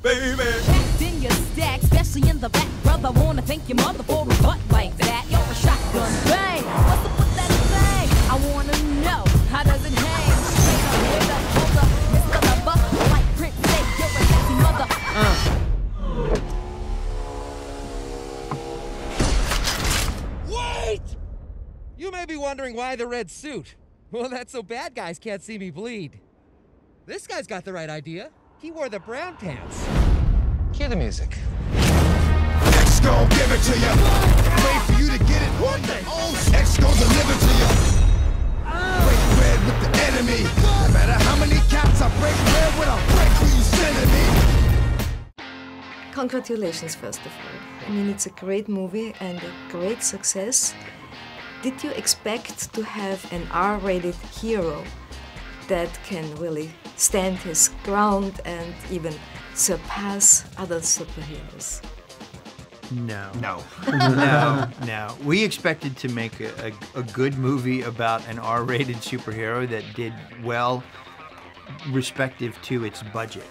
baby. Packed in your stack, especially in the back, brother. Wanna thank your mother for a butt like that. You're a shotgun bang. What's up with that thing? I wanna know, how does it hang? Straight up, wait up, hold up, Mr. Lover. Like Prince say, you're a sexy mother. Wait! You may be wondering why the red suit. Well, that's so bad guys can't see me bleed. This guy's got the right idea. He wore the brown pants. Cue the music. X gon' give it to you. Wait for you to get it on your own. X gon' deliver to you. Break bread with the enemy. No matter how many cats I break bread with, I'll break who you sending me. Congratulations, first of all. I mean, it's a great movie and a great success. Did you expect to have an R-rated hero that can really stand his ground and even surpass other superheroes? No. No. No. We expected to make a good movie about an R-rated superhero that did well respective to its budget.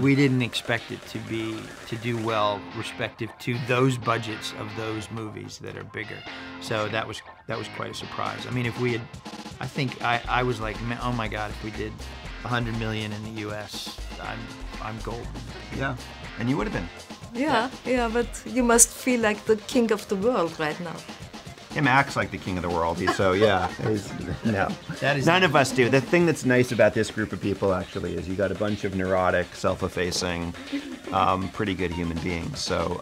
We didn't expect it to do well respective to those budgets of those movies that are bigger. So that was quite a surprise. I mean, if we had, I think I was like, oh my God, if we did 100 million in the U.S., I'm golden. Yeah, and you would have been. Yeah, but you must feel like the king of the world right now. Him acts like the king of the world, so yeah. No, That is none of us do. The thing that's nice about this group of people actually is you got a bunch of neurotic, self-effacing, pretty good human beings. So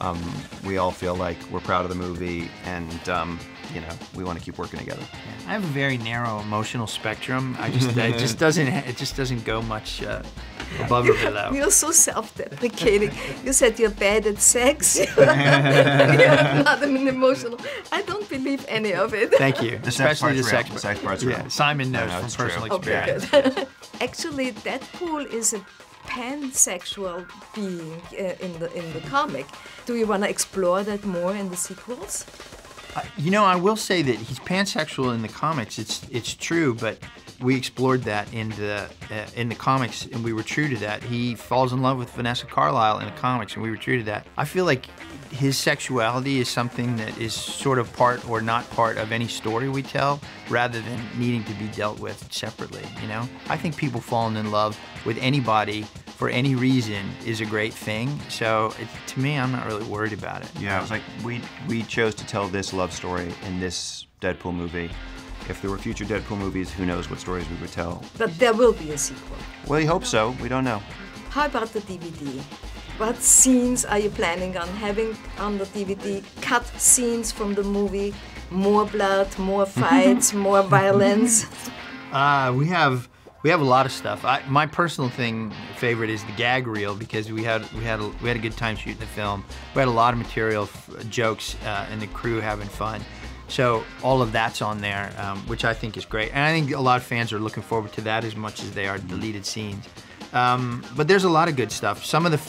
we all feel like we're proud of the movie, and you know, we want to keep working together. I have a very narrow emotional spectrum. It just doesn't go much above or below. You're so self-deprecating. You said you're bad at sex. You're not an emotional. I don't believe any of it. Thank you. The sex especially part's the real. sex. The sex part's real. Yeah, Simon knows No, from it's personal true. experience. Okay, actually, Deadpool is a pansexual being in the comic. Do you want to explore that more in the sequels? You know, I will say that he's pansexual in the comics. It's true, but we explored that in the comics, and we were true to that. He falls in love with Vanessa Carlyle in the comics, and we were true to that. I feel like his sexuality is something that is sort of part or not part of any story we tell, rather than needing to be dealt with separately, you know? I think people falling in love with anybody for any reason is a great thing. So to me, I'm not really worried about it. Yeah, it was like we chose to tell this love story in this Deadpool movie. If there were future Deadpool movies, who knows what stories we would tell. But there will be a sequel. Well, we hope so. We don't know. How about the DVD? What scenes are you planning on having on the DVD? Cut scenes from the movie, more blood, more fights, more violence? We have a lot of stuff. My personal favorite is the gag reel, because we had a good time shooting the film. We had a lot of material, jokes, and the crew having fun. So all of that's on there, which I think is great. And I think a lot of fans are looking forward to that as much as they are deleted scenes. But there's a lot of good stuff. Some of the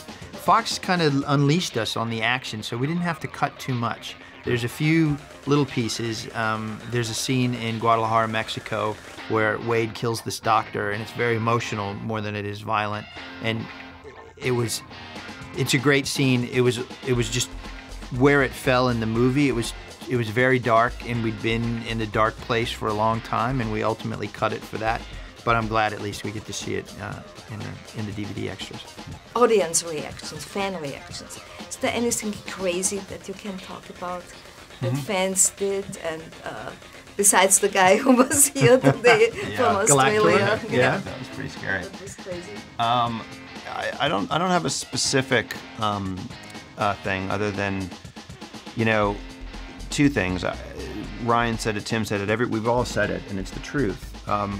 Fox kind of unleashed us on the action, so we didn't have to cut too much. There's a few little pieces. There's a scene in Guadalajara, Mexico, where Wade kills this doctor, and it's very emotional more than it is violent. And it's a great scene. It was just where it fell in the movie. It was very dark, and we'd been in a dark place for a long time, and we ultimately cut it for that. But I'm glad at least we get to see it in the DVD extras. Audience reactions, fan reactions. Is there anything crazy that you can talk about that fans did? And besides the guy who was here today from Australia. Yeah, that was pretty scary. That was crazy. I don't have a specific thing other than, you know, two things. Ryan said it, Tim said it, we've all said it, and it's the truth.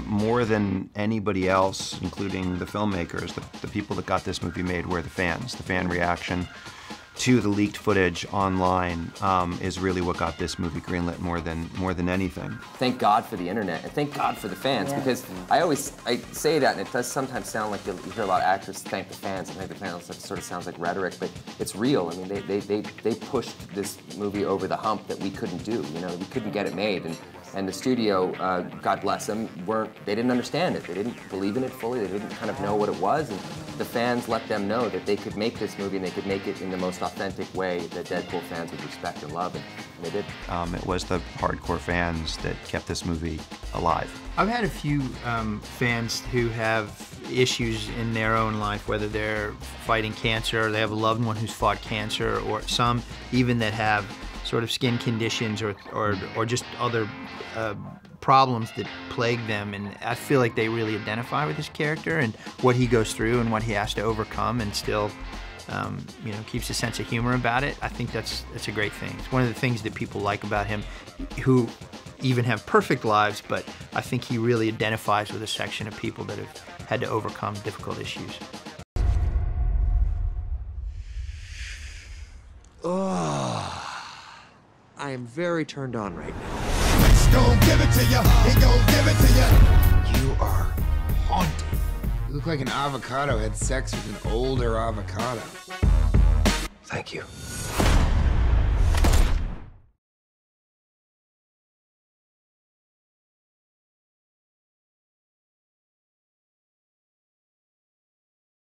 More than anybody else, including the filmmakers, the people that got this movie made were the fans. The fan reaction to the leaked footage online is really what got this movie greenlit more than anything. Thank God for the internet, and thank God for the fans, because I say that, and it does sometimes sound like you hear a lot of actors thank the fans, and thank the fans. It sort of sounds like rhetoric, but it's real. I mean, they pushed this movie over the hump that we couldn't do. You know, we couldn't get it made, And the studio, God bless them, they didn't understand it. They didn't believe in it fully. They didn't kind of know what it was. And the fans let them know that they could make this movie and they could make it in the most authentic way that Deadpool fans would respect and love, and they did. It was the hardcore fans that kept this movie alive. I've had a few fans who have issues in their own life, whether they're fighting cancer or they have a loved one who's fought cancer, or some even that have sort of skin conditions or just other problems that plague them, and I feel like they really identify with his character and what he goes through and what he has to overcome, and still you know, keeps a sense of humor about it. I think that's a great thing. It's one of the things that people like about him, who even have perfect lives, but I think he really identifies with a section of people that have had to overcome difficult issues. I am very turned on right now. He's gon' give it to you. He gon' give it to you. You are haunted. You look like an avocado had sex with an older avocado. Thank you.